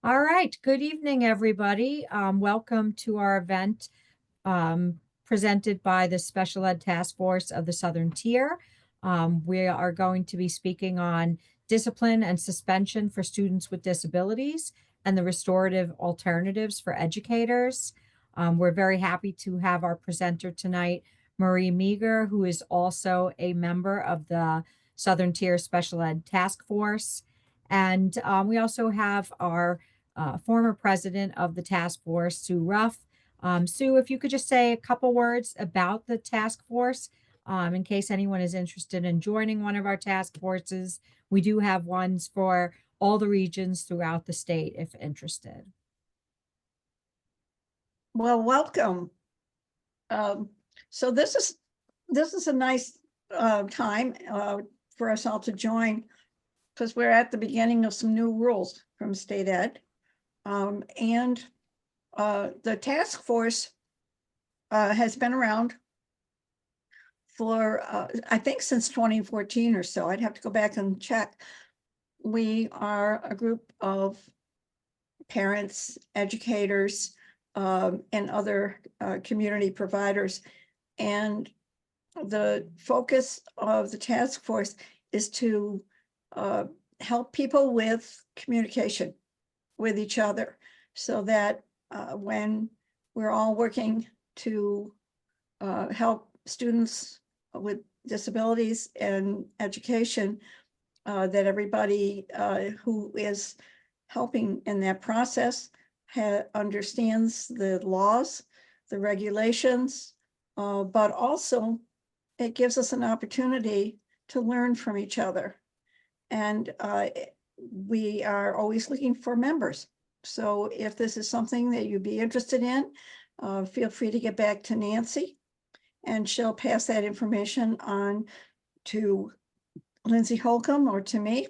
All right. Good evening, everybody. Welcome to our event presented by the Special Ed Task Force of the Southern Tier. We are going to be speaking on discipline and suspension for students with disabilities and the restorative alternatives for educators. We're very happy to have our presenter tonight, Marie Meager, who is also a member of the Southern Tier Special Ed Task Force. And we also have our former president of the task force, Sue Ruff. Sue, if you could just say a couple words about the task force, in case anyone is interested in joining one of our task forces. We do have ones for all the regions throughout the state if interested. Well, welcome. So this is a nice time for us all to join, because we're at the beginning of some new rules from state ed. And the task force has been around for, I think, since 2014 or so. I'd have to go back and check. We are a group of parents, educators, and other community providers. And the focus of the task force is to help people with communication with each other, so that when we're all working to help students with disabilities and education, that everybody who is helping in that process understands the laws, the regulations, but also it gives us an opportunity to learn from each other. And we are always looking for members. So if this is something that you'd be interested in, feel free to get back to Nancy, and she'll pass that information on to Lindsay Holcomb or to me.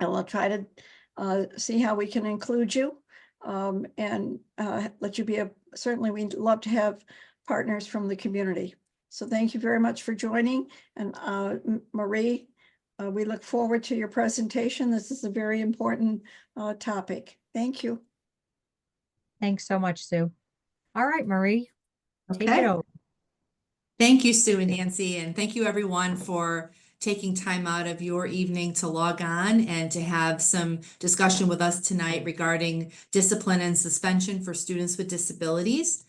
And we'll try to see how we can include you, and let you be certainly we'd love to have partners from the community. So thank you very much for joining. And Marie, we look forward to your presentation. This is a very important topic. Thank you. Thanks so much, Sue. All right, Marie, take it Okay. over. Thank you, Sue and Nancy, and thank you everyone for taking time out of your evening to log on and to have some discussion with us tonight regarding discipline and suspension for students with disabilities.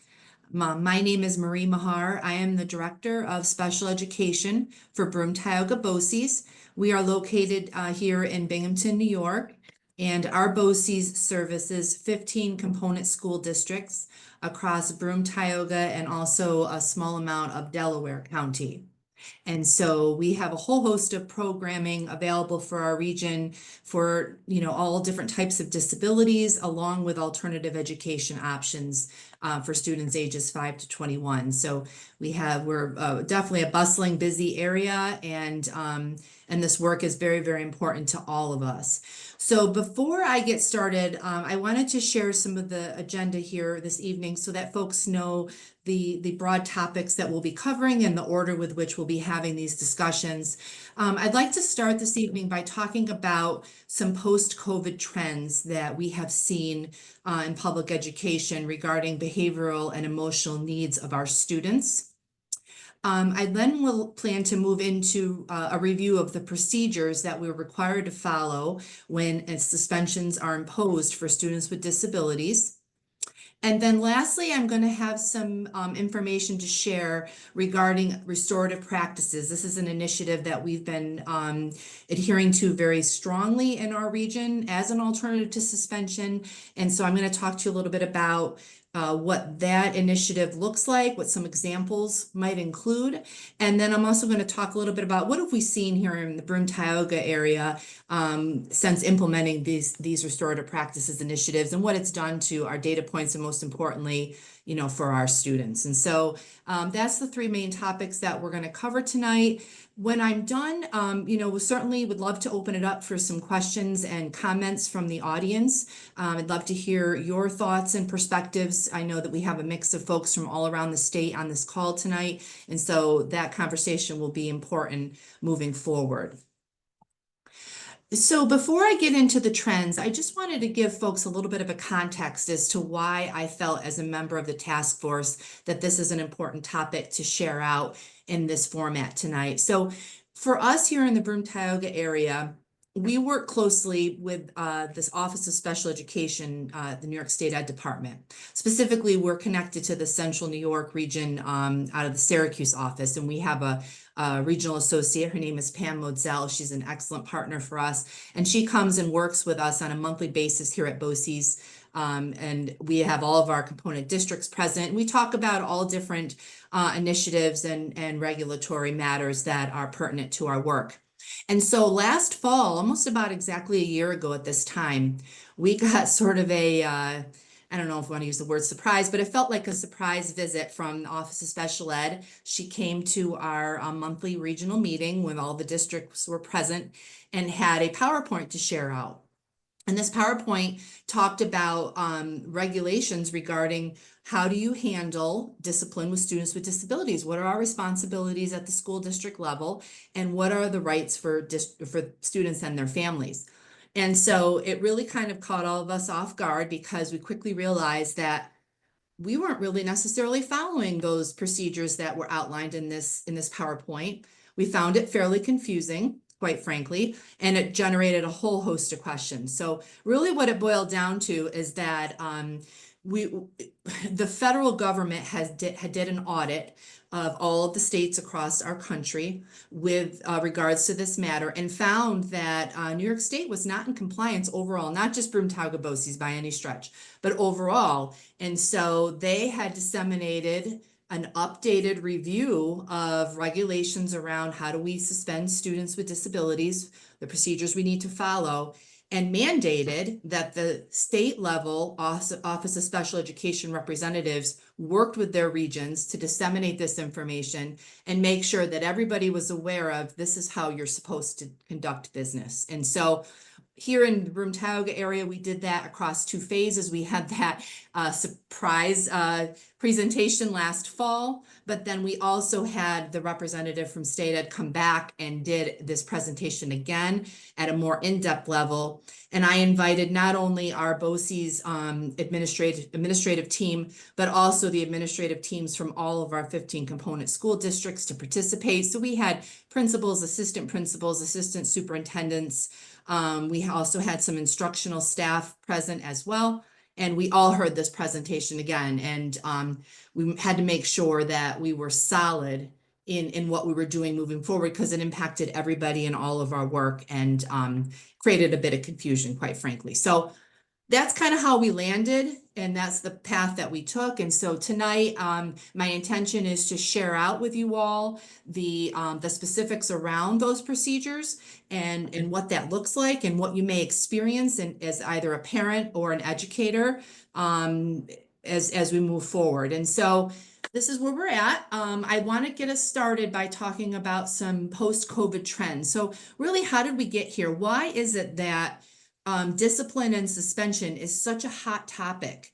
My name is Marie Mahar. I am the Director of Special Education for Broome Tioga BOCES. We are located here in Binghamton, New York, and our BOCES services 15 component school districts across Broome, Tioga, and also a small amount of Delaware County. And so we have a whole host of programming available for our region for, all different types of disabilities, along with alternative education options for students ages 5 to 21. So we're definitely a bustling, busy area, and this work is very, very important to all of us. So before I get started, I wanted to share some of the agenda here this evening so that folks know the broad topics that we'll be covering and the order with which we'll be having these discussions. I'd like to start this evening by talking about some post-COVID trends that we have seen in public education regarding behavioral and emotional needs of our students. I then will plan to move into a review of the procedures that we're required to follow when suspensions are imposed for students with disabilities. And then lastly, I'm going to have some information to share regarding restorative practices. This is an initiative that we've been adhering to very strongly in our region as an alternative to suspension. And so I'm going to talk to you a little bit about what that initiative looks like, what some examples might include. And then I'm also going to talk a little bit about what have we seen here in the Broome Tioga area since implementing these restorative practices initiatives and what it's done to our data points and most importantly, for our students. And so that's the three main topics that we're going to cover tonight. When I'm done, we certainly would love to open it up for some questions and comments from the audience. I'd love to hear your thoughts and perspectives. I know that we have a mix of folks from all around the state on this call tonight, and so that conversation will be important moving forward. So before I get into the trends, I just wanted to give folks a little bit of a context as to why I felt as a member of the task force that this is an important topic to share out in this format tonight. So for us here in the Broome Tioga area, we work closely with this Office of Special Education, the New York State Ed Department. Specifically, we're connected to the Central New York region out of the Syracuse office, and we have a regional associate. Her name is Pam Modzell. She's an excellent partner for us. And she comes and works with us on a monthly basis here at BOCES. And we have all of our component districts present. We talk about all different initiatives and regulatory matters that are pertinent to our work. And so last fall, almost about exactly a year ago at this time, we got sort of I don't know if I want to use the word surprise, but it felt like a surprise visit from the Office of Special Ed. She came to our monthly regional meeting when all the districts were present and had a PowerPoint to share out. And this PowerPoint talked about regulations regarding how do you handle discipline with students with disabilities? What are our responsibilities at the school district level? And what are the rights for students and their families? And so it really kind of caught all of us off guard because we quickly realized that we weren't really necessarily following those procedures that were outlined in this PowerPoint. We found it fairly confusing, quite frankly, and it generated a whole host of questions. So really what it boiled down to is that the federal government did an audit of all of the states across our country with regards to this matter and found that New York State was not in compliance overall, not just Broome Tioga BOCES by any stretch, but overall. And so they had disseminated an updated review of regulations around how do we suspend students with disabilities, the procedures we need to follow, and mandated that the state level Office of Special Education representatives worked with their regions to disseminate this information and make sure that everybody was aware of this is how you're supposed to conduct business. And so here in the Broome Tioga area, we did that across 2 phases. We had that surprise presentation last fall, but then we also had the representative from State Ed come back and did this presentation again at a more in-depth level. And I invited not only our BOCES administrative team, but also the administrative teams from all of our 15 component school districts to participate. So we had principals, assistant superintendents. We also had some instructional staff present as well. And we all heard this presentation again. And we had to make sure that we were solid in what we were doing moving forward because it impacted everybody in all of our work and created a bit of confusion, quite frankly. So that's kind of how we landed and that's the path that we took. And so tonight, my intention is to share out with you all the specifics around those procedures and what that looks like and what you may experience as either a parent or an educator as we move forward. And so this is where we're at. I want to get us started by talking about some post-COVID trends. So really, how did we get here? Why is it that discipline and suspension is such a hot topic,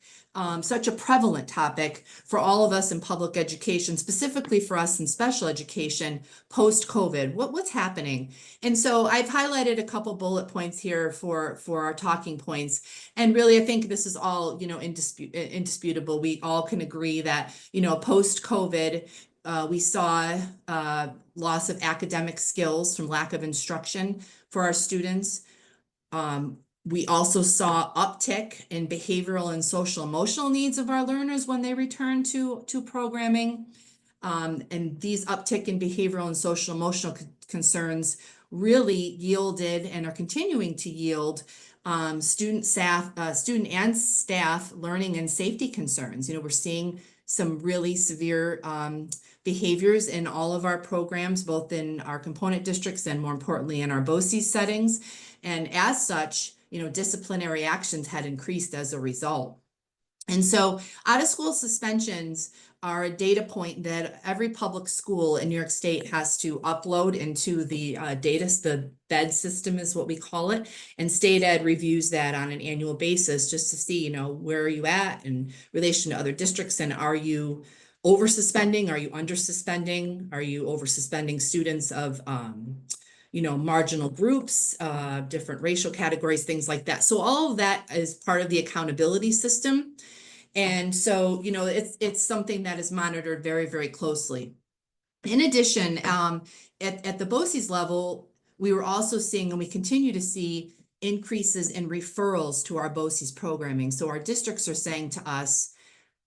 such a prevalent topic for all of us in public education, specifically for us in special education post-COVID? What's happening? And so I've highlighted a couple bullet points here for our talking points. And really, I think this is all, indisputable. We all can agree that, post-COVID, we saw loss of academic skills from lack of instruction for our students. We also saw uptick in behavioral and social emotional needs of our learners when they return to programming. And these uptick in behavioral and social emotional concerns really yielded and are continuing to yield student and staff learning and safety concerns. We're seeing some really severe behaviors in all of our programs, both in our component districts and more importantly in our BOCES settings. And as such, disciplinary actions had increased as a result. And so out of school suspensions are a data point that every public school in New York State has to upload into the the BED system is what we call it. And State Ed reviews that on an annual basis just to see, where are you at in relation to other districts, and are you over suspending? Are you under suspending? Are you over suspending students of marginal groups, different racial categories, things like that. So all of that is part of the accountability system. And so, it's something that is monitored very, very closely. In addition, at the BOCES level, we were also seeing, and we continue to see, increases in referrals to our BOCES programming. So our districts are saying to us,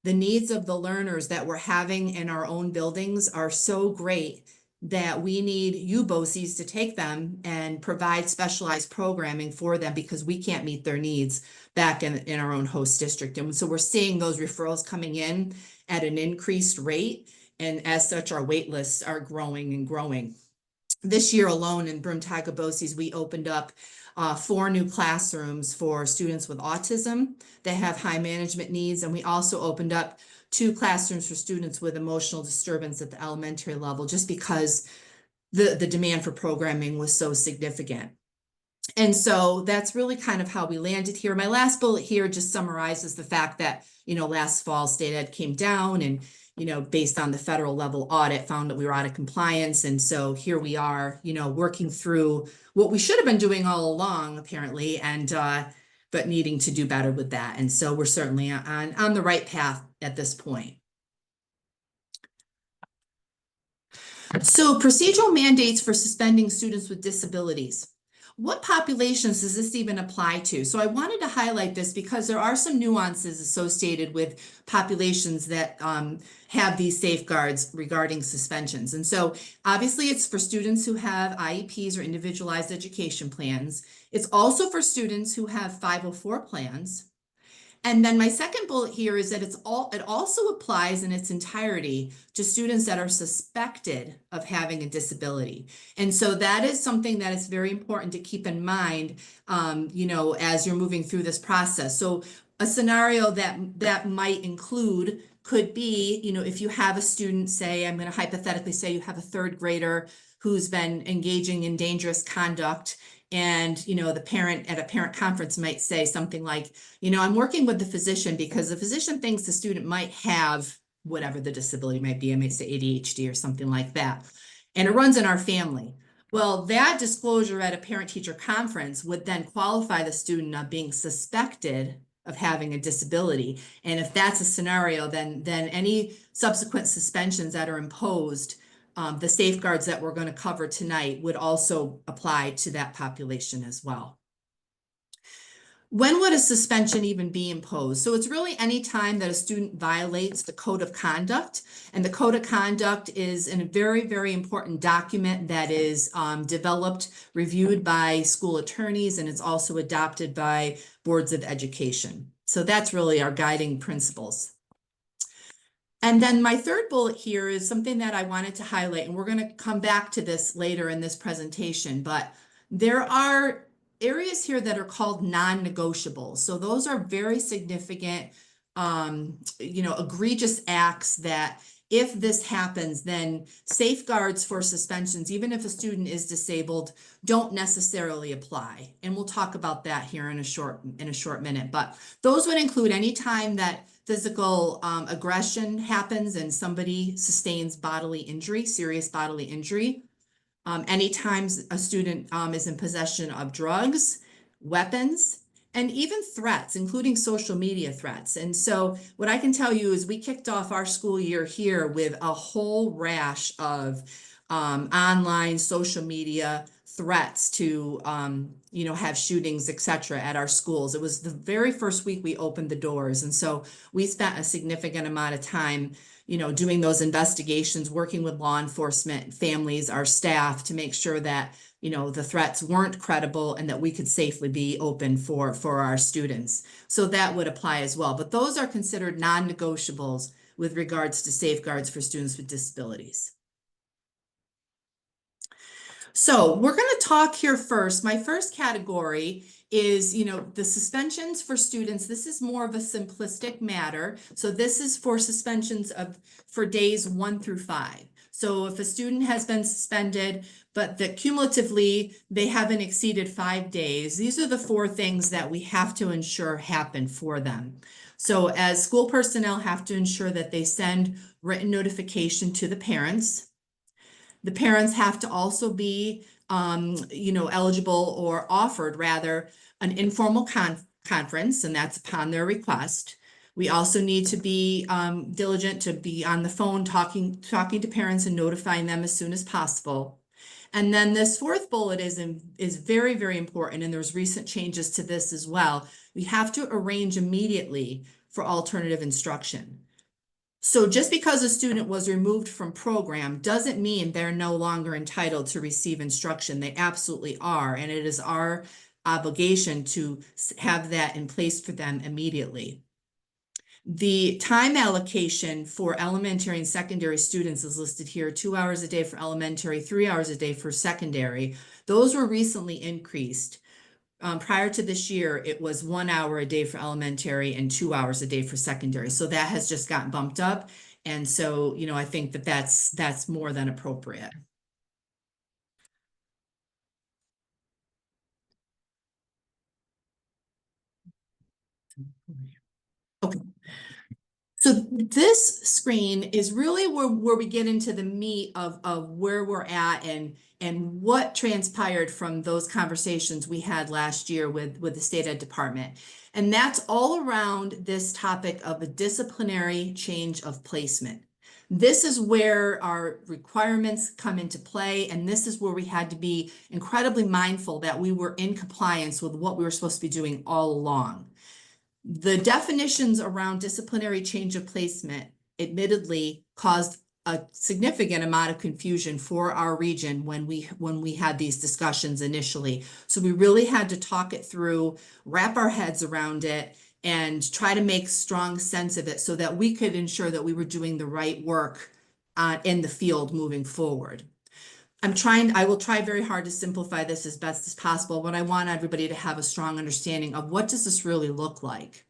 the needs of the learners that we're having in our own buildings are so great that we need you BOCES to take them and provide specialized programming for them because we can't meet their needs back in our own host district. And so we're seeing those referrals coming in at an increased rate. And as such, our wait lists are growing and growing. This year alone in Bruntaga BOCES, we opened up 4 new classrooms for students with autism that have high management needs. And we also opened up 2 classrooms for students with emotional disturbance at the elementary level, just because the demand for programming was so significant. And so that's really kind of how we landed here. My last bullet here just summarizes the fact that, last fall state ed came down and, based on the federal level audit, found that we were out of compliance. And so here we are, working through what we should have been doing all along, apparently, and but needing to do better with that. And so we're certainly on the right path at this point. So procedural mandates for suspending students with disabilities. What populations does this even apply to? So I wanted to highlight this because there are some nuances associated with populations that have these safeguards regarding suspensions. And so obviously it's for students who have IEPs or individualized education plans. It's also for students who have 504 plans. And then my second bullet here is that it also applies in its entirety to students that are suspected of having a disability. And so that is something that is very important to keep in mind, as you're moving through this process. So a scenario that might include could be, if you have a student, say, I'm going to hypothetically say you have a 3rd grader who's been engaging in dangerous conduct. And, the parent at a parent conference might say something like, I'm working with the physician because the physician thinks the student might have whatever the disability might be. I might say ADHD or something like that. And it runs in our family. Well, that disclosure at a parent-teacher conference would then qualify the student of being suspected of having a disability. And if that's a scenario, then any subsequent suspensions that are imposed, the safeguards that we're going to cover tonight would also apply to that population as well. When would a suspension even be imposed? So it's really any time that a student violates the code of conduct. And the code of conduct is a very, very important document that is developed, reviewed by school attorneys, and it's also adopted by boards of education. So that's really our guiding principles. And then my third bullet here is something that I wanted to highlight, and we're going to come back to this later in this presentation, but there are areas here that are called non-negotiables. So those are very significant, egregious acts that if this happens, then safeguards for suspensions, even if a student is disabled, don't necessarily apply. And we'll talk about that here in a short minute. But those would include any time that physical aggression happens and somebody sustains bodily injury, serious bodily injury. Anytime a student is in possession of drugs, weapons, and even threats, including social media threats. And so what I can tell you is we kicked off our school year here with a whole rash of online social media threats to, have shootings, etc. at our schools. It was the very first week we opened the doors. And so we spent a significant amount of time doing those investigations, working with law enforcement, families, our staff to make sure that, the threats weren't credible and that we could safely be open for our students. So that would apply as well. But those are considered non-negotiables with regards to safeguards for students with disabilities. So we're going to talk here first. My first category is, the suspensions for students. This is more of a simplistic matter. So this is for suspensions for days 1 through 5. So if a student has been suspended, but that cumulatively they haven't exceeded 5 days, these are the 4 things that we have to ensure happen for them. So as school personnel have to ensure that they send written notification to the parents. The parents have to also be eligible or offered rather an informal conference, and that's upon their request. We also need to be diligent to be on the phone talking to parents and notifying them as soon as possible. And then this fourth bullet is very, very important, and there's recent changes to this as well. We have to arrange immediately for alternative instruction. So just because a student was removed from program doesn't mean they're no longer entitled to receive instruction. They absolutely are, and it is our obligation to have that in place for them immediately. The time allocation for elementary and secondary students is listed here, 2 hours a day for elementary, 3 hours a day for secondary. Those were recently increased. Prior to this year, it was 1 hour a day for elementary and 2 hours a day for secondary. So that has just gotten bumped up. And so, I think that that's more than appropriate. Okay. So this screen is really where we get into the meat of where we're at and what transpired from those conversations we had last year with the state ed department. And that's all around this topic of a disciplinary change of placement. This is where our requirements come into play, and this is where we had to be incredibly mindful that we were in compliance with what we were supposed to be doing all along. The definitions around disciplinary change of placement admittedly caused a significant amount of confusion for our region when we had these discussions initially. So we really had to talk it through, wrap our heads around it, and try to make strong sense of it so that we could ensure that we were doing the right work in the field moving forward. I will try very hard to simplify this as best as possible, but I want everybody to have a strong understanding of what does this really look like.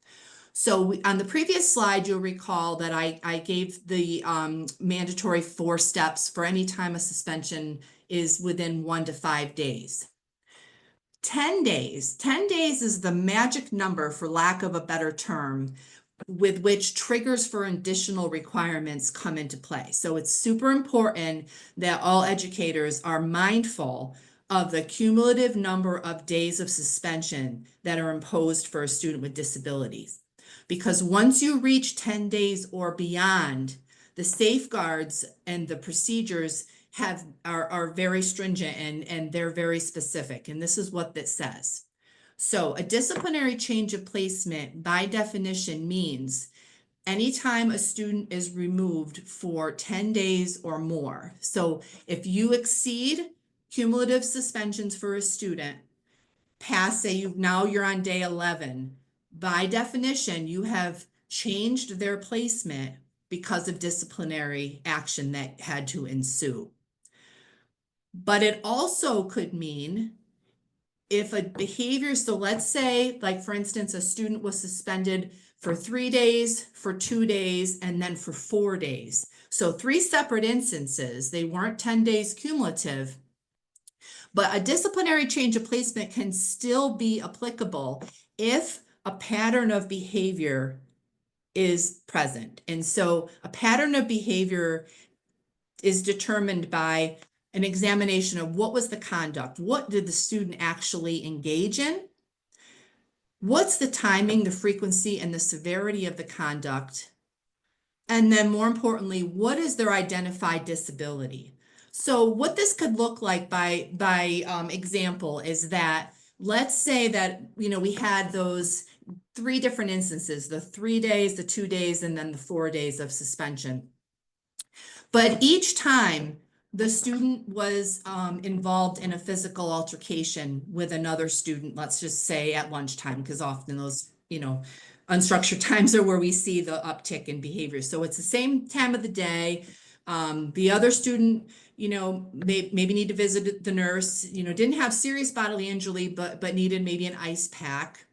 So on the previous slide, you'll recall that I gave the mandatory 4 steps for any time a suspension is within 1 to 5 days. 10 days is the magic number, for lack of a better term, with which triggers for additional requirements come into play. So it's super important that all educators are mindful of the cumulative number of days of suspension that are imposed for a student with disabilities. Because once you reach 10 days or beyond, the safeguards and the procedures are very stringent and they're very specific. And this is what that says. So a disciplinary change of placement by definition means anytime a student is removed for 10 days or more. So if you exceed cumulative suspensions for a student, past, say you're on day 11, by definition, you have changed their placement because of disciplinary action that had to ensue. But it also could mean if a behavior, so let's say, like for instance, a student was suspended for 3 days, for 2 days, and then for 4 days. So 3 separate instances, they weren't 10 days cumulative, but a disciplinary change of placement can still be applicable if a pattern of behavior is present. And so a pattern of behavior is determined by an examination of what was the conduct, what did the student actually engage in, what's the timing, the frequency, and the severity of the conduct, and then more importantly, what is their identified disability. So what this could look like by example is that, let's say that, we had those 3 different instances, the 3 days, the 2 days, and then the 4 days of suspension. But each time the student was involved in a physical altercation with another student, let's just say at lunchtime, because often those, unstructured times are where we see the uptick in behavior. So it's the same time of the day. The other student, maybe need to visit the nurse, didn't have serious bodily injury, but needed maybe an ice pack.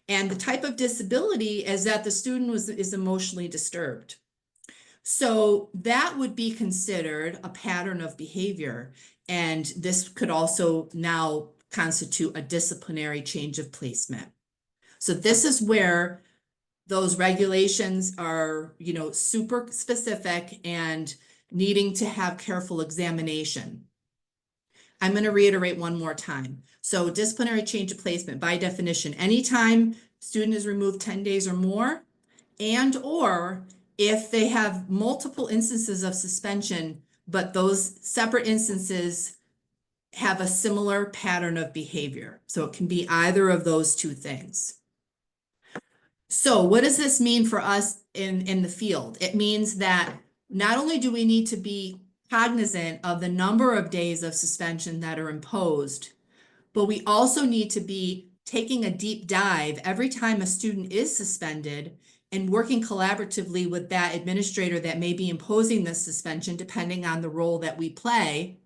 And the type of disability is that the student is emotionally disturbed. So that would be considered a pattern of behavior. And this could also now constitute a disciplinary change of placement. So this is where those regulations are, super specific and needing to have careful examination. I'm going to reiterate one more time. So disciplinary change of placement, by definition, anytime student is removed 10 days or more, and or if they have multiple instances of suspension, but those separate instances have a similar pattern of behavior. So it can be either of those two things. So what does this mean for us in the field? It means that not only do we need to be cognizant of the number of days of suspension that are imposed, but we also need to be taking a deep dive every time a student is suspended and working collaboratively with that administrator that may be imposing the suspension, depending on the role that we play,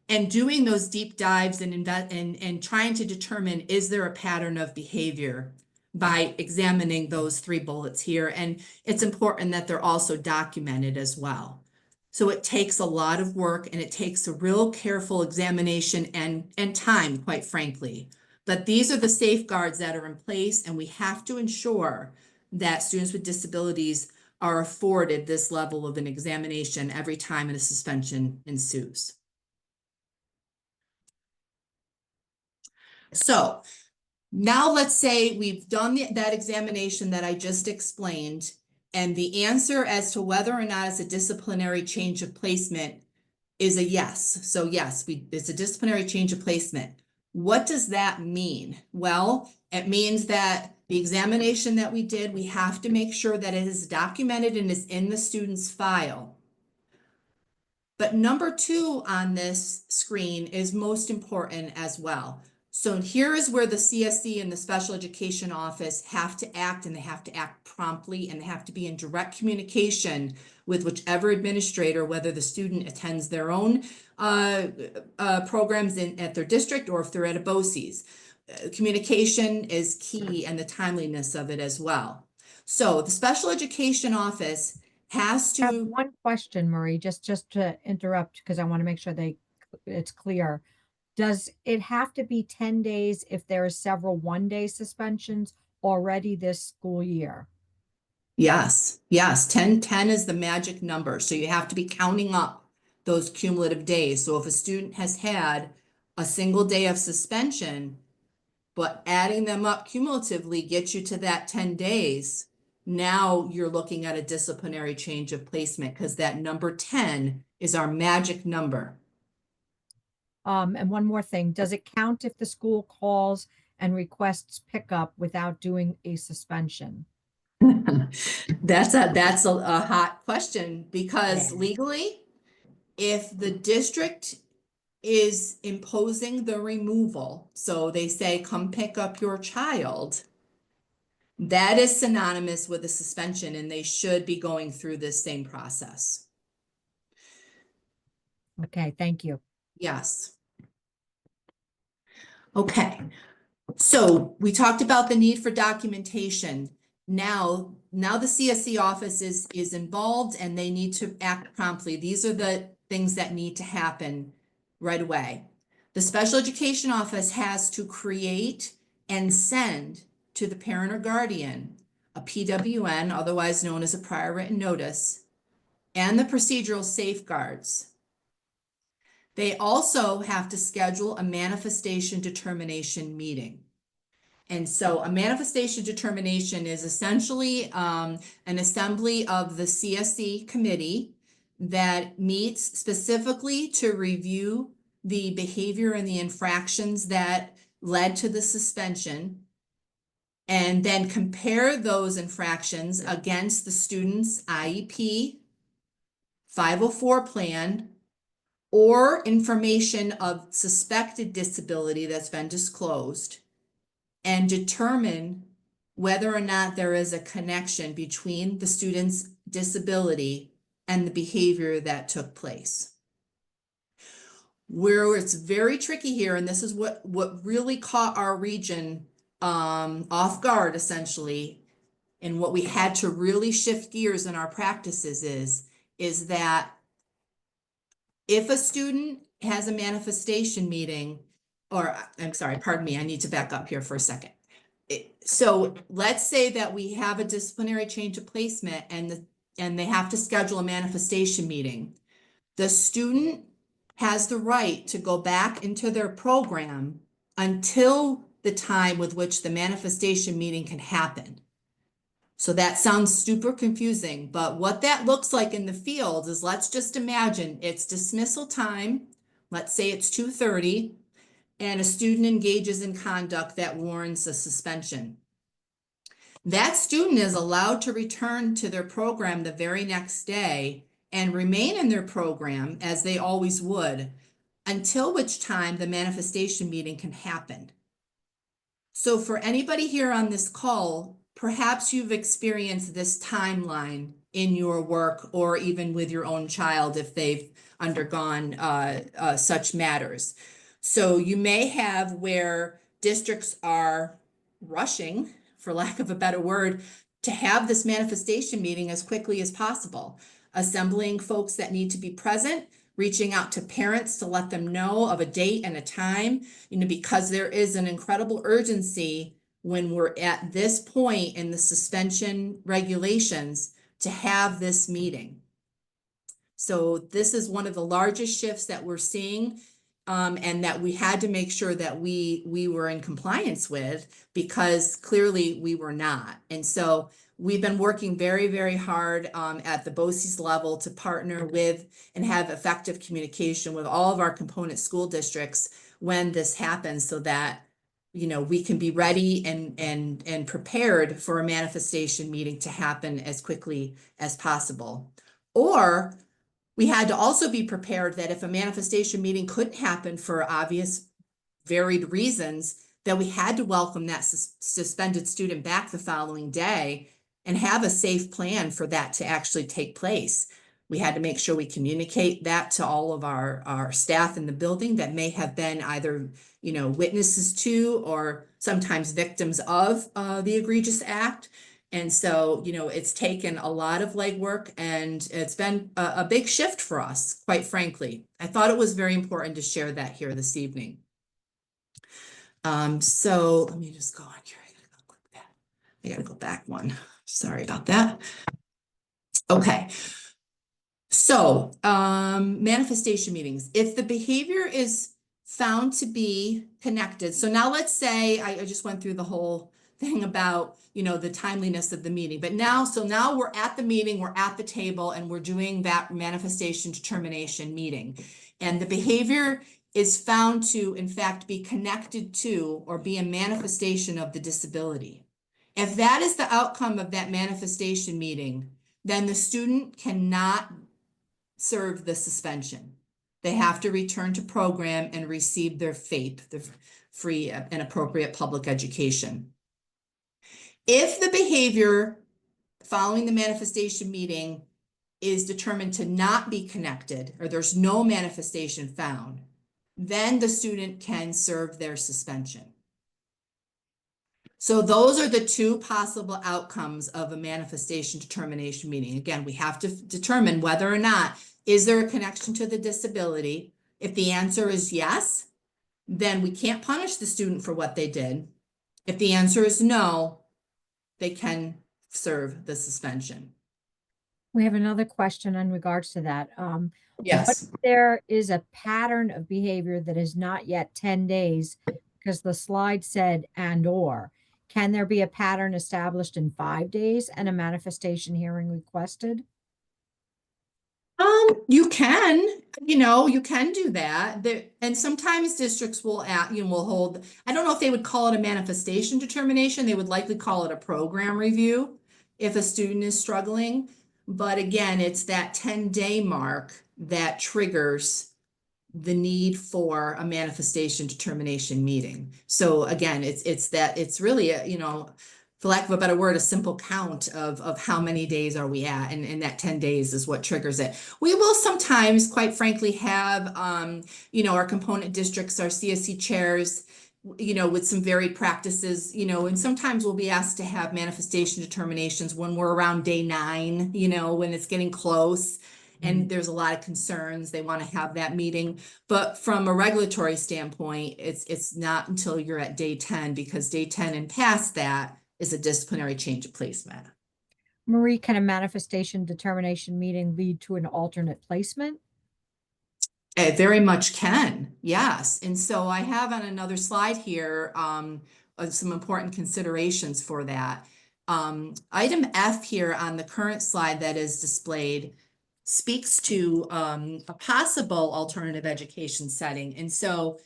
and doing those deep dives and trying to determine, is there a pattern of behavior by examining those 3 bullets here. And it's important that they're also documented as well. So it takes a lot of work and it takes a real careful examination and time, quite frankly. But these are the safeguards that are in place, and we have to ensure that students with disabilities are afforded this level of an examination every time a suspension ensues. So now let's say we've done that examination that I just explained, and the answer as to whether or not it's a disciplinary change of placement is a yes. So yes, it's a disciplinary change of placement. What does that mean? Well, it means that the examination that we did, we have to make sure that it is documented and is in the student's file. But number 2 on this screen is most important as well. So here is where the CSE and the special education office have to act, and they have to act promptly, and they have to be in direct communication with whichever administrator, whether the student attends their own programs at their district or if they're at a BOCES. Communication is key, and the timeliness of it as well. So the special education office has I have to. one question, Marie, just to interrupt, because I want to make sure it's clear. Does it have to be 10 days if there are several 1-day suspensions already this school year? Yes, 10 is the magic number. So you have to be counting up those cumulative days. So if a student has had a single day of suspension, but adding them up cumulatively gets you to that 10 days, now you're looking at a disciplinary change of placement, because that number 10 is our magic number. And one more thing, does it count if the school calls and requests pickup without doing a suspension? That's a hot question, because Yeah. legally, if the district is imposing the removal, so they say, come pick up your child, that is synonymous with a suspension, and they should be going through this same process. Okay, thank you. Yes. Okay. So we talked about the need for documentation. Now the CSE office is involved, and they need to act promptly. These are the things that need to happen right away. The special education office has to create and send to the parent or guardian a PWN, otherwise known as a prior written notice, and the procedural safeguards. They also have to schedule a manifestation determination meeting. And so a manifestation determination is essentially an assembly of the CSE committee that meets specifically to review the behavior and the infractions that led to the suspension, and then compare those infractions against the student's IEP, 504 plan, or information of suspected disability that's been disclosed, and determine whether or not there is a connection between the student's disability and the behavior that took place. Where it's very tricky here, and this is what really caught our region off guard, essentially, and what we had to really shift gears in our practices is that if a student has a manifestation meeting, or I'm sorry, pardon me, I need to back up here for a second. So let's say that we have a disciplinary change of placement, and they have to schedule a manifestation meeting. The student has the right to go back into their program until the time with which the manifestation meeting can happen. So that sounds super confusing, but what that looks like in the field is, let's just imagine it's dismissal time. Let's say it's 2:30 and a student engages in conduct that warrants a suspension. That student is allowed to return to their program the very next day and remain in their program as they always would, until which time the manifestation meeting can happen. So for anybody here on this call, perhaps you've experienced this timeline in your work or even with your own child if they've undergone such matters. So you may have where districts are rushing, for lack of a better word, to have this manifestation meeting as quickly as possible, assembling folks that need to be present, reaching out to parents to let them know of a date and a time, because there is an incredible urgency when we're at this point in the suspension regulations to have this meeting. So this is one of the largest shifts that we're seeing, and that we had to make sure that we were in compliance with, because clearly we were not. And so we've been working very, very hard at the BOCES level to partner with and have effective communication with all of our component school districts when this happens, so that we can be ready and prepared for a manifestation meeting to happen as quickly as possible. Or we had to also be prepared that if a manifestation meeting couldn't happen for obvious varied reasons, that we had to welcome that suspended student back the following day and have a safe plan for that to actually take place. We had to make sure we communicate that to all of our staff in the building that may have been either, witnesses to or sometimes victims of the egregious act. And so, it's taken a lot of legwork, and it's been a big shift for us, quite frankly. I thought it was very important to share that here this evening. So let me just go on here. I gotta go click that. I gotta go back one. Sorry about that. Okay. So, manifestation meetings, if the behavior is found to be connected. So now let's say I just went through the whole thing about, the timeliness of the meeting, but now we're at the meeting, we're at the table, and we're doing that manifestation determination meeting. And the behavior is found to, in fact, be connected to or be a manifestation of the disability. If that is the outcome of that manifestation meeting, then the student cannot serve the suspension. They have to return to program and receive their FAPE, the free and appropriate public education. If the behavior following the manifestation meeting is determined to not be connected, or there's no manifestation found, then the student can serve their suspension. So those are the two possible outcomes of a manifestation determination meeting. Again, we have to determine whether or not is there a connection to the disability. If the answer is yes, then we can't punish the student for what they did. If the answer is no, they can serve the suspension. We have another question in regards to that. What Yes. if there is a pattern of behavior that is not yet 10 days, because the slide said and/or? Can there be a pattern established in 5 days and a manifestation hearing requested? You can, you can do that. And sometimes districts will will hold, I don't know if they would call it a manifestation determination. They would likely call it a program review if a student is struggling. But again, it's that 10-day mark that triggers the need for a manifestation determination meeting. So again, it's really a, for lack of a better word, a simple count of how many days are we at, and that 10 days is what triggers it. We will sometimes, quite frankly, have our component districts, our CSC chairs, with some varied practices, and sometimes we'll be asked to have manifestation determinations when we're around day 9, when it's getting close and there's a lot of concerns, they want to have that meeting. But from a regulatory standpoint, it's not until you're at day 10, because day 10 and past that is a disciplinary change of placement. Marie, can a manifestation determination meeting lead to an alternate placement? It very much can, yes. And so I have on another slide here some important considerations for that. Item F here on the current slide that is displayed speaks to a possible alternative education setting. And so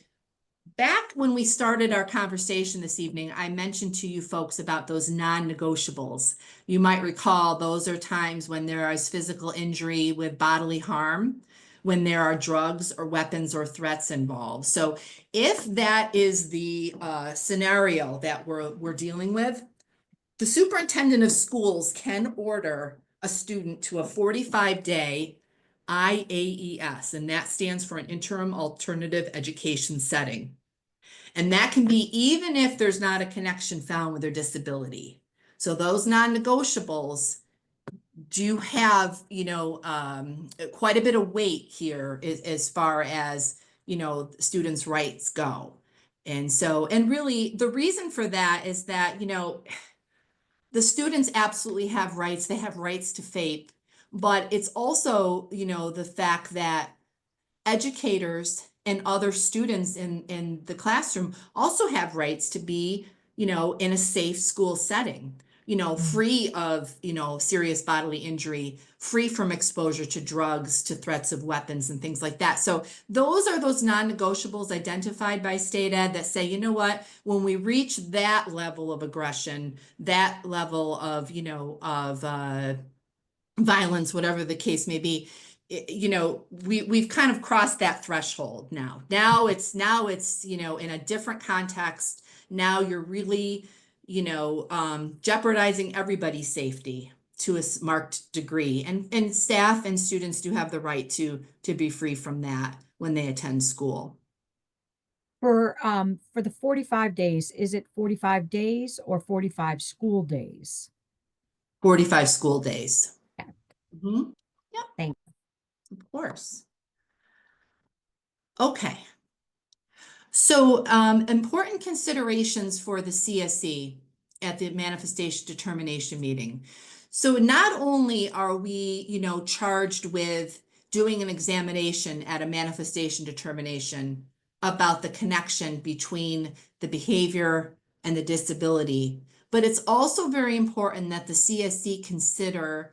back when we started our conversation this evening, I mentioned to you folks about those non-negotiables. You might recall those are times when there is physical injury with bodily harm, when there are drugs or weapons or threats involved. So if that is the scenario that we're dealing with, the superintendent of schools can order a student to a 45-day IAES, and that stands for an interim alternative education setting. And that can be even if there's not a connection found with their disability. So those non-negotiables do have, quite a bit of weight here as far as, students' rights go. And so, and really the reason for that is that, the students absolutely have rights. They have rights to FAPE, but it's also, the fact that educators and other students in the classroom also have rights to be, in a safe school setting, free of, serious bodily injury, free from exposure to drugs, to threats of weapons and things like that. So those are those non-negotiables identified by state ed that say, you know what, when we reach that level of aggression, that level of, violence, whatever the case may be, we've kind of crossed that threshold now. Now it's, in a different context. Now you're really, jeopardizing everybody's safety to a marked degree. And staff and students do have the right to be free from that when they attend school. For the 45 days, is it 45 days or 45 school days? 45 school days. Okay. Mhm. Yep, Thank of course. Okay. So important considerations for the CSE at the manifestation determination meeting. So not only are we, charged with doing an examination at a manifestation determination about the connection between the behavior and the disability, but it's also very important that the CSE consider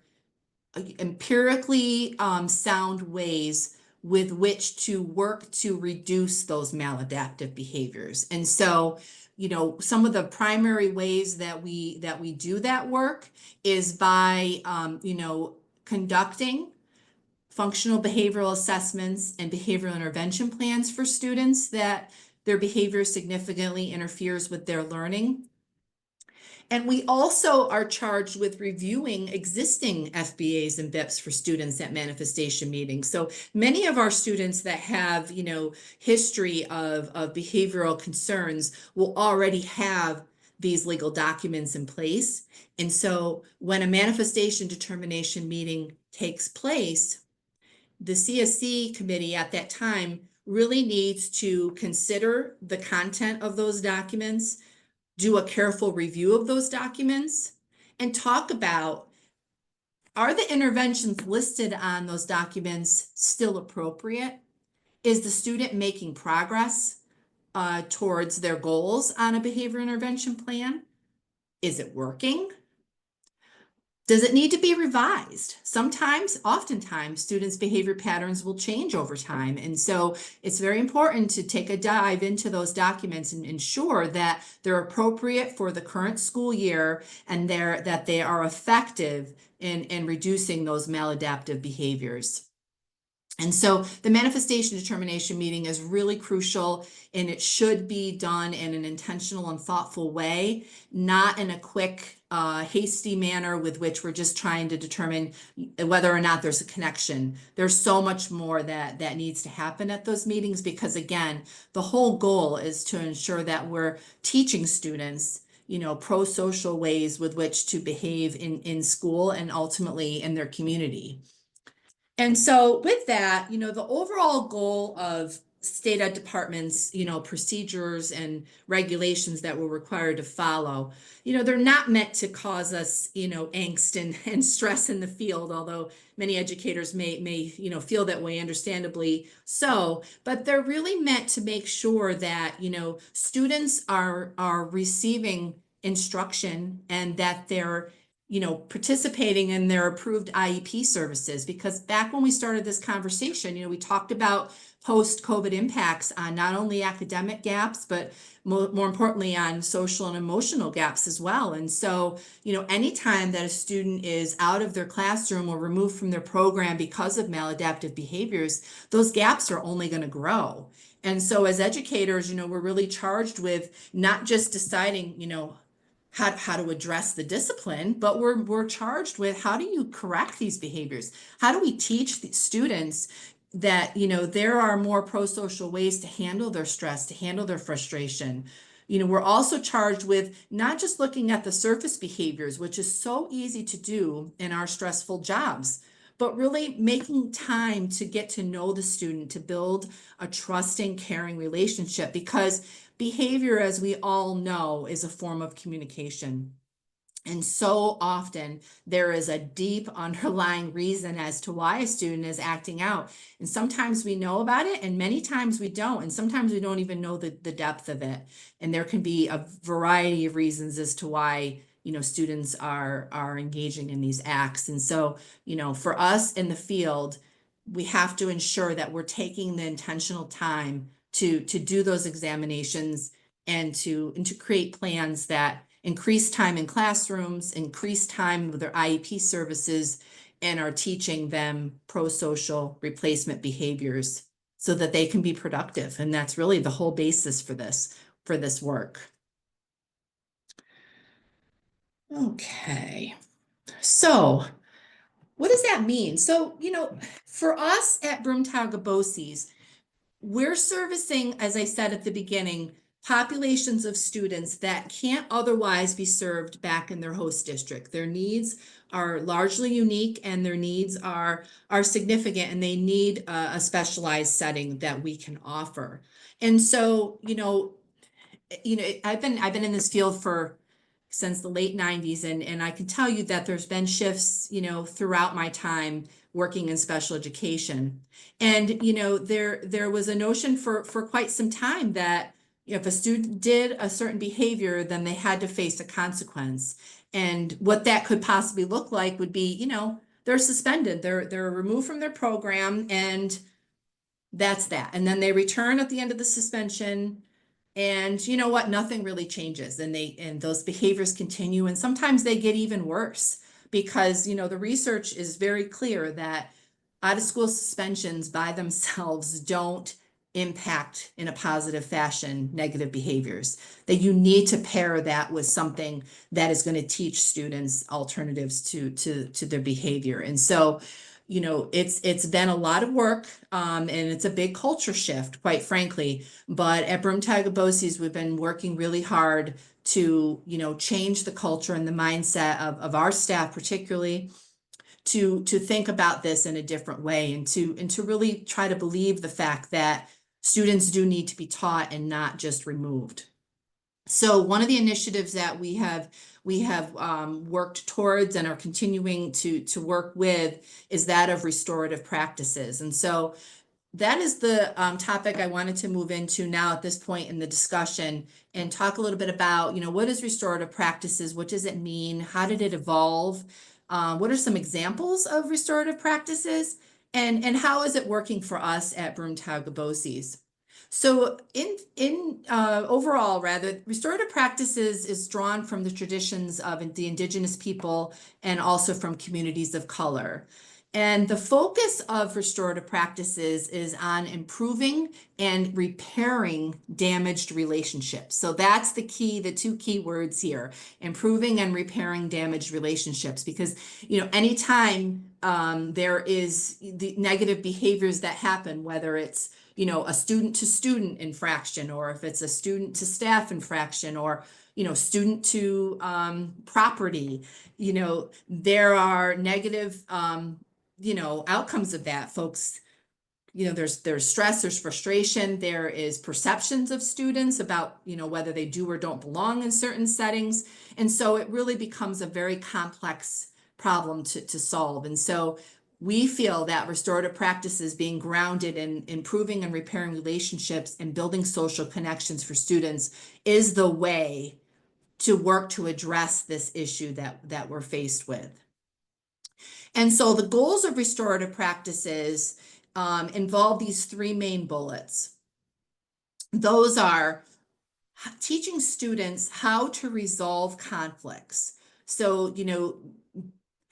empirically sound ways with which to work to reduce those maladaptive behaviors. And so, some of the primary ways that we do that work is by conducting functional behavioral assessments and behavioral intervention plans for students that their behavior significantly interferes with their learning. And we also are charged with reviewing existing FBAs and BIPs for students at manifestation meetings. So many of our students that have, history of behavioral concerns will already have these legal documents in place. And so when a manifestation determination meeting takes place, the CSE committee at that time really needs to consider the content of those documents, do a careful review of those documents, and talk about, are the interventions listed on those documents still appropriate? Is the student making progress towards their goals on a behavior intervention plan? Is it working? Does it need to be revised? Sometimes, oftentimes, students' behavior patterns will change over time. And so it's very important to take a dive into those documents and ensure that they're appropriate for the current school year and that they are effective in reducing those maladaptive behaviors. And so the manifestation determination meeting is really crucial, and it should be done in an intentional and thoughtful way, not in a quick, hasty manner with which we're just trying to determine whether or not there's a connection. There's so much more that needs to happen at those meetings, because again, the whole goal is to ensure that we're teaching students, pro-social ways with which to behave in school and ultimately in their community. And so with that, the overall goal of state ed departments, procedures and regulations that we're required to follow, they're not meant to cause us, angst and stress in the field, although many educators may, feel that way, understandably so, but they're really meant to make sure that, students are receiving instruction and that they're participating in their approved IEP services. Because back when we started this conversation, we talked about post-COVID impacts on not only academic gaps, but more importantly on social and emotional gaps as well. And so, anytime that a student is out of their classroom or removed from their program because of maladaptive behaviors, those gaps are only going to grow. And so as educators, we're really charged with not just deciding, how to address the discipline, but we're charged with how do you correct these behaviors? How do we teach the students that, there are more pro-social ways to handle their stress, to handle their frustration? We're also charged with not just looking at the surface behaviors, which is so easy to do in our stressful jobs, but really making time to get to know the student, to build a trusting, caring relationship, because behavior, as we all know, is a form of communication. And so often there is a deep underlying reason as to why a student is acting out. And sometimes we know about it and many times we don't. And sometimes we don't even know the depth of it. And there can be a variety of reasons as to why, students are engaging in these acts. And so, for us in the field, we have to ensure that we're taking the intentional time to do those examinations and to create plans that increase time in classrooms, increase time with their IEP services, and are teaching them pro-social replacement behaviors so that they can be productive. And that's really the whole basis for this work. Okay, so what does that mean? So, for us at Broomtog BOCES, we're servicing, as I said at the beginning, populations of students that can't otherwise be served back in their host district. Their needs are largely unique and their needs are significant, and they need a specialized setting that we can offer. And so, I've been in this field since the late 90s, and I can tell you that there's been shifts, throughout my time working in special education. And, there was a notion for quite some time that if a student did a certain behavior, then they had to face a consequence. And what that could possibly look like would be, they're suspended, they're removed from their program, and that's that. And then they return at the end of the suspension. And you know what? Nothing really changes, and those behaviors continue, and sometimes they get even worse because, the research is very clear that out of school suspensions by themselves don't impact in a positive fashion negative behaviors, that you need to pair that with something that is going to teach students alternatives to their behavior. And so, it's been a lot of work, and it's a big culture shift, quite frankly. But at Broomtog BOCES, we've been working really hard to, change the culture and the mindset of our staff, particularly to think about this in a different way, and to really try to believe the fact that students do need to be taught and not just removed. So one of the initiatives that we have worked towards and are continuing to work with is that of restorative practices. And so that is the topic I wanted to move into now at this point in the discussion, and talk a little bit about, what is restorative practices? What does it mean? How did it evolve? What are some examples of restorative practices? And how is it working for us at Broomtog BOCES? So overall, rather, restorative practices is drawn from the traditions of the indigenous people and also from communities of color. And the focus of restorative practices is on improving and repairing damaged relationships. So that's the two key words here: improving and repairing damaged relationships. Because, anytime there is the negative behaviors that happen, whether it's, a student to student infraction, or if it's a student to staff infraction, or, student to property, there are negative outcomes of that. Folks there's stress, there's frustration, there is perceptions of students about, whether they do or don't belong in certain settings. And so it really becomes a very complex problem to solve. And so we feel that restorative practices being grounded in improving and repairing relationships and building social connections for students is the way to work to address this issue that we're faced with. And so the goals of restorative practices involve these three main bullets. Those are teaching students how to resolve conflicts. So,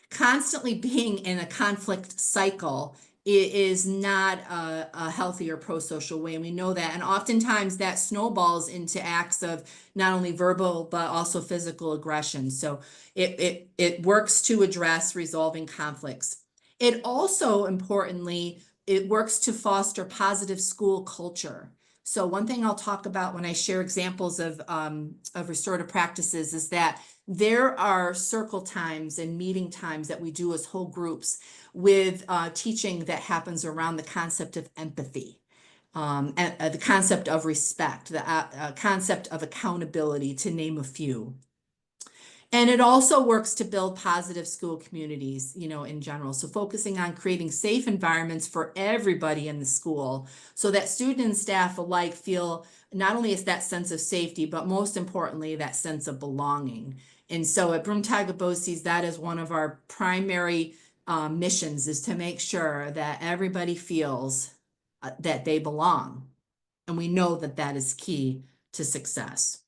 constantly being in a conflict cycle is not a healthy or pro-social way, and we know that. And oftentimes that snowballs into acts of not only verbal but also physical aggression. So it works to address resolving conflicts. It also, importantly, it works to foster positive school culture. So one thing I'll talk about when I share examples of restorative practices is that there are circle times and meeting times that we do as whole groups with teaching that happens around the concept of empathy, and the concept of respect, the concept of accountability, to name a few. And it also works to build positive school communities, in general. So focusing on creating safe environments for everybody in the school so that students and staff alike feel not only is that sense of safety, but most importantly, that sense of belonging. And so at Broome-Tygart BOCES, that is one of our primary missions, is to make sure that everybody feels that they belong. And we know that that is key to success.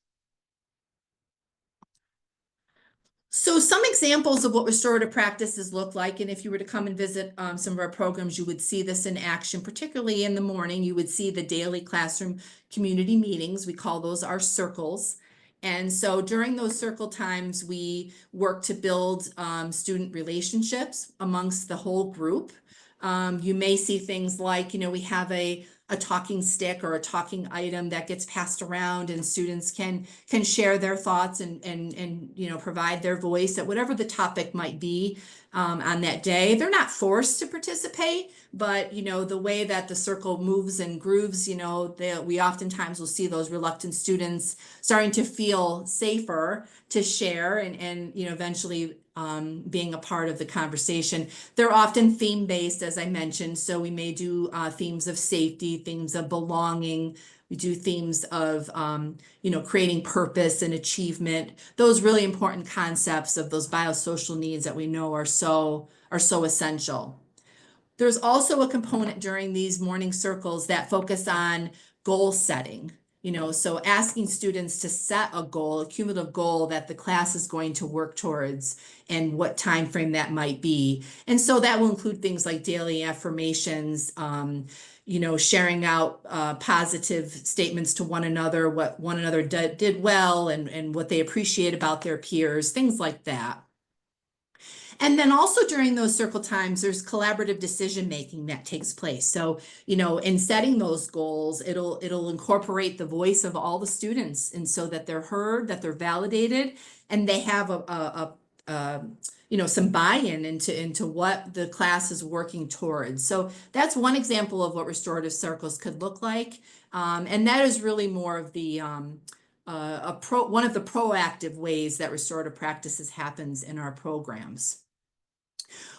So some examples of what restorative practices look like, and if you were to come and visit some of our programs, you would see this in action, particularly in the morning. You would see the daily classroom community meetings. We call those our circles. And so during those circle times, we work to build student relationships amongst the whole group. You may see things like, we have a talking stick or a talking item that gets passed around, and students can share their thoughts and provide their voice at whatever the topic might be on that day. They're not forced to participate, but the way that the circle moves and grooves, we oftentimes will see those reluctant students starting to feel safer to share and eventually being a part of the conversation. They're often theme-based, as I mentioned, so we may do themes of safety, themes of belonging. We do themes of, creating purpose and achievement, those really important concepts of those biosocial needs that we know are so essential. There's also a component during these morning circles that focus on goal setting. So asking students to set a goal, a cumulative goal that the class is going to work towards and what time frame that might be. And so that will include things like daily affirmations, sharing out positive statements to one another, what one another did well and what they appreciate about their peers, things like that. And then also during those circle times, there's collaborative decision making that takes place. So, in setting those goals, it'll incorporate the voice of all the students, and so that they're heard, that they're validated, and they have some buy-in into what the class is working towards. So that's one example of what restorative circles could look like, and that is really more of the one of the proactive ways that restorative practices happens in our programs.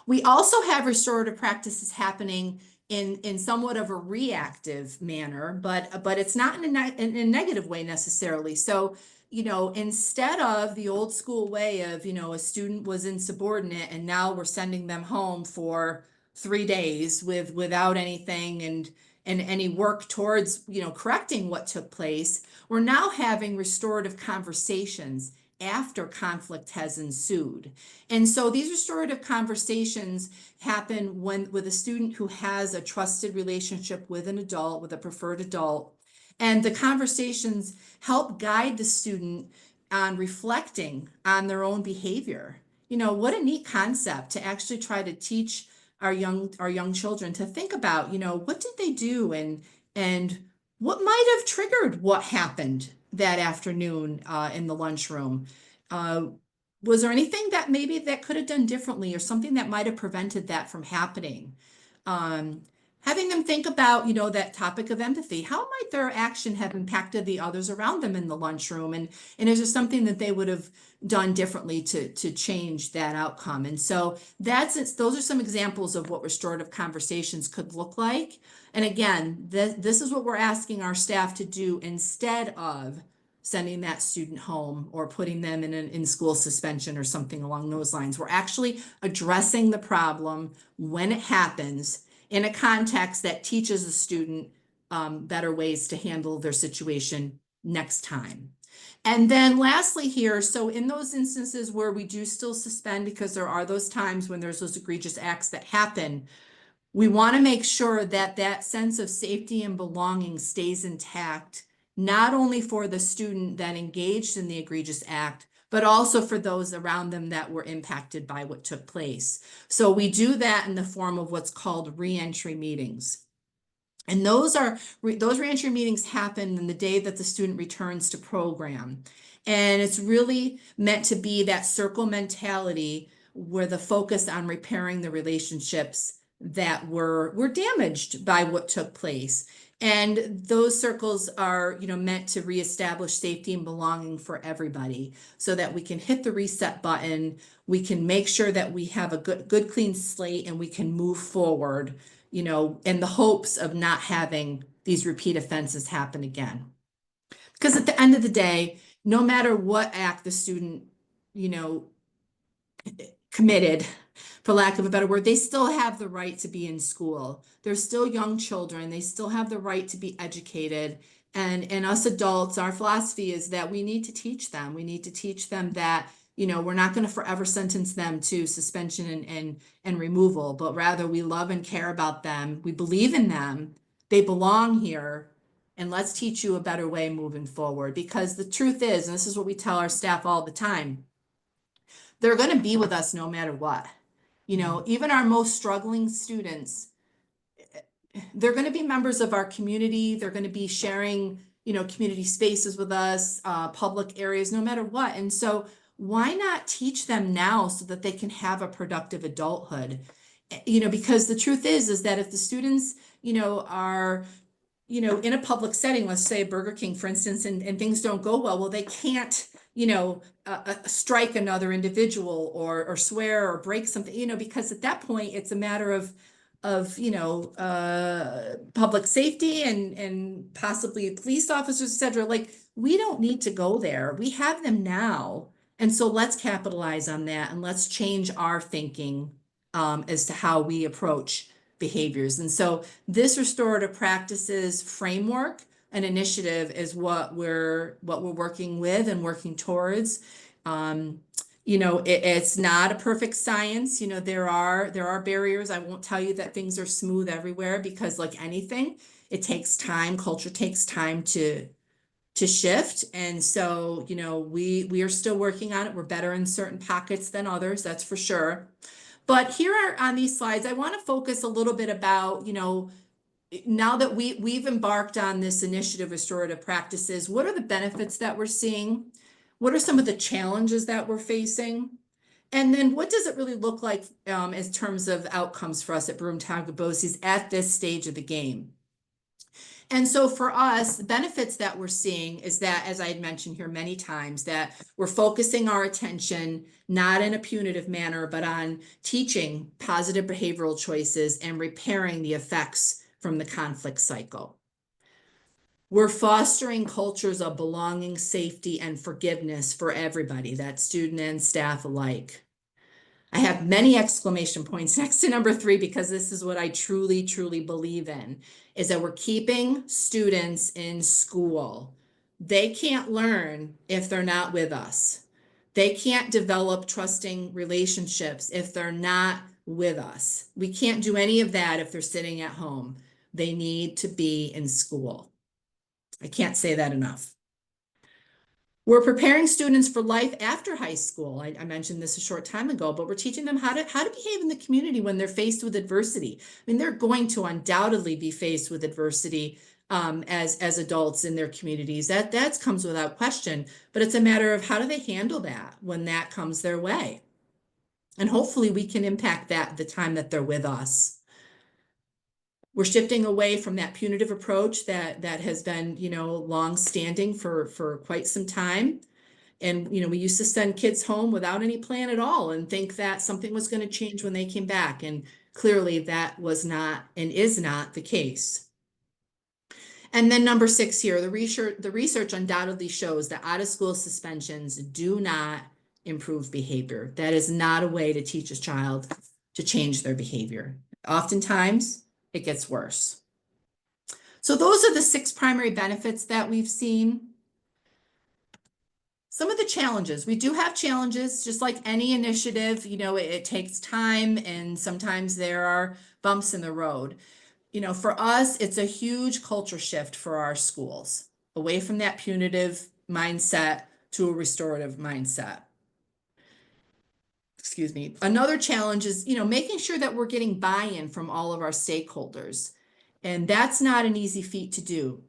We also have restorative practices happening in somewhat of a reactive manner, but it's not in a negative way necessarily. So, instead of the old school way of, a student was insubordinate and now we're sending them home for 3 days without anything and any work towards, correcting what took place, we're now having restorative conversations after conflict has ensued. And so these restorative conversations happen with a student who has a trusted relationship with an adult, with a preferred adult. And the conversations help guide the student on reflecting on their own behavior. What a neat concept to actually try to teach our young children to think about, what did they do and what might have triggered what happened that afternoon in the lunchroom. Was there anything that maybe that could have done differently or something that might have prevented that from happening? having them think about, that topic of empathy. How might their action have impacted the others around them in the lunchroom? And is there something that they would have done differently to change that outcome? And so those are some examples of what restorative conversations could look like. And again, this is what we're asking our staff to do instead of sending that student home or putting them in an in-school suspension or something along those lines. We're actually addressing the problem when it happens in a context that teaches the student better ways to handle their situation next time. And then lastly here, so in those instances where we do still suspend, because there are those times when there's those egregious acts that happen, we want to make sure that that sense of safety and belonging stays intact, not only for the student that engaged in the egregious act, but also for those around them that were impacted by what took place. So we do that in the form of what's called reentry meetings. And those reentry meetings happen in the day that the student returns to program. And it's really meant to be that circle mentality where the focus on repairing the relationships that were damaged by what took place. And those circles are, meant to reestablish safety and belonging for everybody so that we can hit the reset button. We can make sure that we have a good clean slate and we can move forward, in the hopes of not having these repeat offenses happen again. Because at the end of the day, no matter what act the student, committed, for lack of a better word, they still have the right to be in school. They're still young children. They still have the right to be educated. And us adults, our philosophy is that we need to teach them. We need to teach them that, we're not going to forever sentence them to suspension and removal, but rather we love and care about them. We believe in them. They belong here. And let's teach you a better way moving forward. Because the truth is, and this is what we tell our staff all the time, they're going to be with us no matter what. Even our most struggling students, they're going to be members of our community. They're going to be sharing, community spaces with us, public areas, no matter what. And so why not teach them now so that they can have a productive adulthood? Because the truth is that if the students, are in a public setting, let's say Burger King, for instance, and things don't go well, they can't, strike another individual or swear or break something, because at that point it's a matter of public safety and possibly police officers, et cetera. Like, we don't need to go there. We have them now. And so let's capitalize on that and let's change our thinking as to how we approach behaviors. And so this restorative practices framework, an initiative, is what we're working with and working towards. It's not a perfect science. There are barriers. I won't tell you that things are smooth everywhere, because like anything, it takes time. Culture takes time to shift. And so, we are still working on it. We're better in certain pockets than others, that's for sure. But here on these slides, I want to focus a little bit about, now that we've embarked on this initiative, restorative practices, what are the benefits that we're seeing? What are some of the challenges that we're facing? And then what does it really look like in terms of outcomes for us at Broome-Taga at this stage of the game? And so for us, the benefits that we're seeing is that, as I had mentioned here many times, that we're focusing our attention not in a punitive manner, but on teaching positive behavioral choices and repairing the effects from the conflict cycle. We're fostering cultures of belonging, safety, and forgiveness for everybody, that's student and staff alike. I have many exclamation points next to number 3, because this is what I truly, truly believe in, is that we're keeping students in school. They can't learn if they're not with us. They can't develop trusting relationships if they're not with us. We can't do any of that if they're sitting at home. They need to be in school. I can't say that enough. We're preparing students for life after high school. I mentioned this a short time ago, but we're teaching them how to behave in the community when they're faced with adversity. I mean, they're going to undoubtedly be faced with adversity as adults in their communities. That comes without question, but it's a matter of how do they handle that when that comes their way. And hopefully we can impact that the time that they're with us. We're shifting away from that punitive approach that has been, long standing for quite some time. And, we used to send kids home without any plan at all and think that something was going to change when they came back. And clearly that was not and is not the case. And then number 6 here, the research undoubtedly shows that out of school suspensions do not improve behavior. That is not a way to teach a child to change their behavior. Oftentimes it gets worse. So those are the 6 primary benefits that we've seen. Some of the challenges, we do have challenges, just like any initiative, it takes time and sometimes there are bumps in the road. For us, it's a huge culture shift for our schools, away from that punitive mindset to a restorative mindset. Excuse me. Another challenge is, making sure that we're getting buy-in from all of our stakeholders. And that's not an easy feat to do.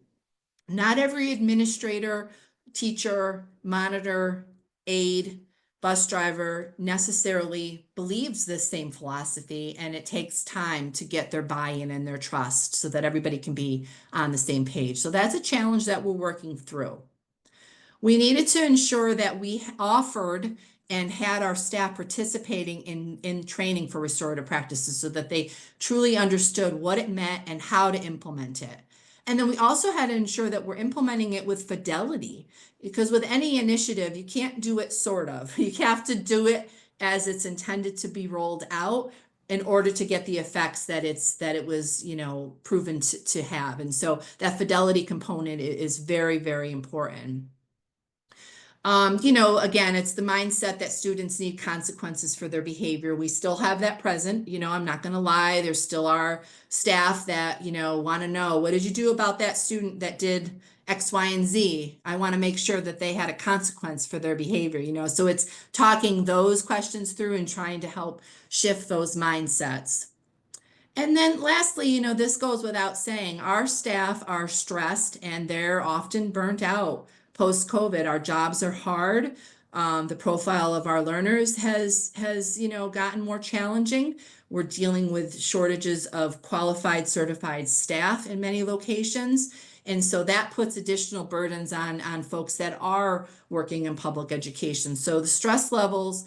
Not every administrator, teacher, monitor, aide, bus driver necessarily believes this same philosophy, and it takes time to get their buy-in and their trust so that everybody can be on the same page. So that's a challenge that we're working through. We needed to ensure that we offered and had our staff participating in training for restorative practices so that they truly understood what it meant and how to implement it. And then we also had to ensure that we're implementing it with fidelity, because with any initiative, you can't do it sort of. You have to do it as it's intended to be rolled out in order to get the effects that it was, proven to have. And so that fidelity component is very, very important. Again, it's the mindset that students need consequences for their behavior. We still have that present. I'm not going to lie. There still are staff that, want to know, what did you do about that student that did X, Y, and Z? I want to make sure that they had a consequence for their behavior, so it's talking those questions through and trying to help shift those mindsets. And then lastly, this goes without saying, our staff are stressed and they're often burnt out post-COVID. Our jobs are hard. The profile of our learners has gotten more challenging. We're dealing with shortages of qualified, certified staff in many locations. And so that puts additional burdens on folks that are working in public education. So the stress levels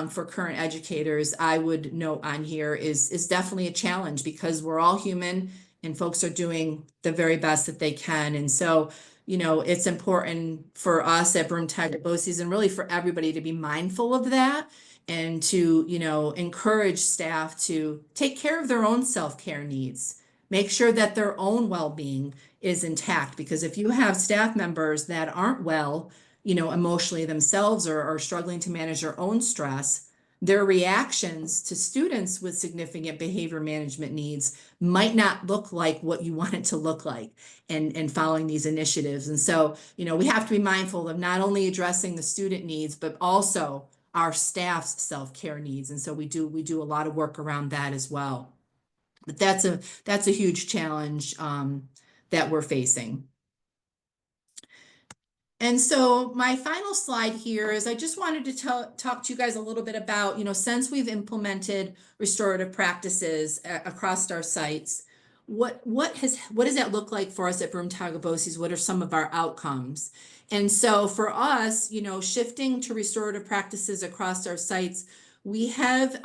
for current educators, I would note on here, is definitely a challenge, because we're all human and folks are doing the very best that they can. And so, it's important for us at Broome-Tiger BOCES and really for everybody to be mindful of that and to, encourage staff to take care of their own self-care needs, make sure that their own well-being is intact. Because if you have staff members that aren't well, emotionally themselves, or are struggling to manage their own stress, their reactions to students with significant behavior management needs might not look like what you want it to look like and following these initiatives. And so, we have to be mindful of not only addressing the student needs, but also our staff's self-care needs. And so we do a lot of work around that as well. But that's a huge challenge that we're facing. And so my final slide here is I just wanted to talk to you guys a little bit about, since we've implemented restorative practices across our sites, what does that look like for us at Broome-Tiger BOCES? What are some of our outcomes? And so for us, shifting to restorative practices across our sites, we have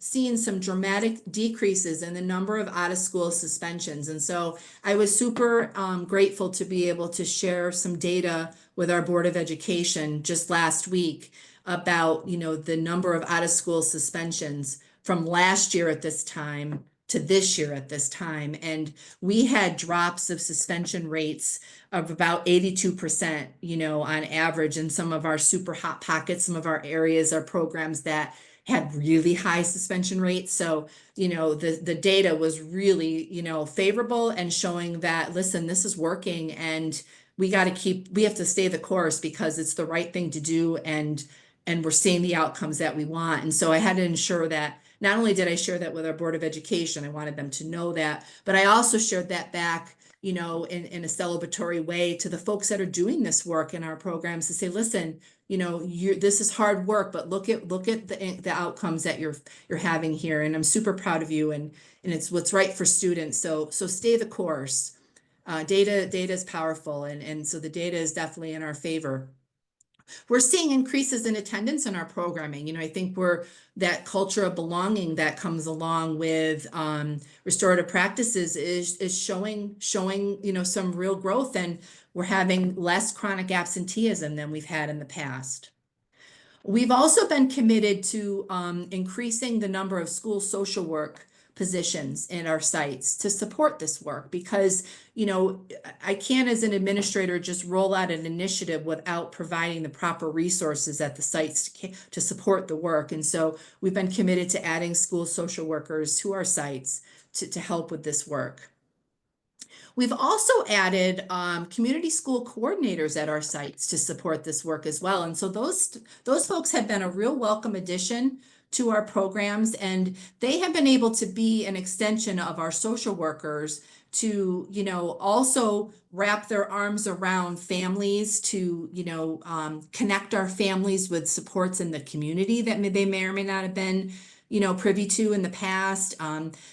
seen some dramatic decreases in the number of out-of-school suspensions. And so I was super grateful to be able to share some data with our Board of Education just last week about, the number of out-of-school suspensions from last year at this time to this year at this time. And we had drops of suspension rates of about 82%, on average in some of our super hot pockets, some of our areas, our programs that had really high suspension rates. So, the data was really, favorable and showing that, listen, this is working and we have to stay the course because it's the right thing to do. And we're seeing the outcomes that we want. And so I had to ensure that not only did I share that with our Board of Education, I wanted them to know that, but I also shared that back you know, in a celebratory way to the folks that are doing this work in our programs to say, listen, you know, this is hard work, but look at the outcomes that you're having here. And I'm super proud of you, and it's what's right for students. So stay the course. Data is powerful, and so the data is definitely in our favor. We're seeing increases in attendance in our programming. You know, I think that culture of belonging that comes along with restorative practices is showing, you know, some real growth, and we're having less chronic absenteeism than we've had in the past. We've also been committed to increasing the number of school social work positions in our sites to support this work, because, you know, I can't as an administrator just roll out an initiative without providing the proper resources at the sites to support the work. And so we've been committed to adding school social workers to our sites to help with this work. We've also added community school coordinators at our sites to support this work as well. And so those folks have been a real welcome addition to our programs, and they have been able to be an extension of our social workers to, you know, also wrap their arms around families to, you know, connect our families with supports in the community that they may or may not have been, you know, privy to in the past.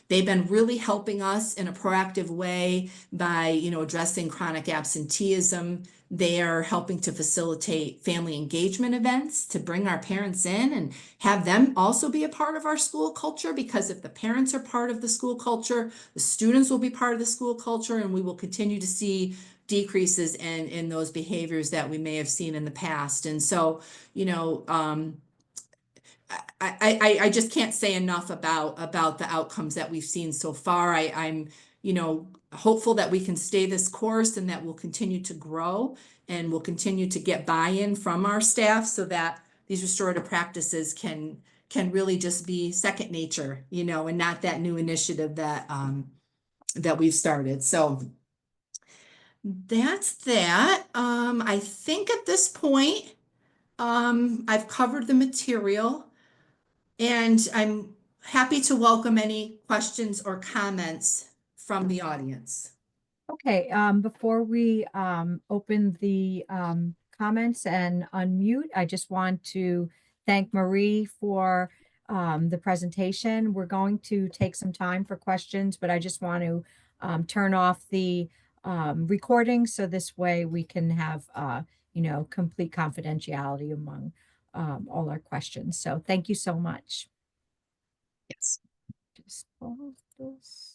They've been really helping us in a proactive way by, you know, addressing chronic absenteeism. They are helping to facilitate family engagement events to bring our parents in and have them also be a part of our school culture, because if the parents are part of the school culture, the students will be part of the school culture, and we will continue to see decreases in those behaviors that we may have seen in the past. And so, you know, I just can't say enough about the outcomes that we've seen so far. I'm, you know, hopeful that we can stay this course and that we'll continue to grow and we'll continue to get buy-in from our staff so that these restorative practices can really just be second nature, you know, and not that new initiative that that we've started. So that's that. I think at this point, I've covered the material. And I'm happy to welcome any questions or comments from the audience. Okay, before we open the comments and unmute, I just want to thank Marie for the presentation. We're going to take some time for questions, but I just want to turn off the recording so this way we can have you know, complete confidentiality among all our questions. So thank you so much. Yes. Just pause this.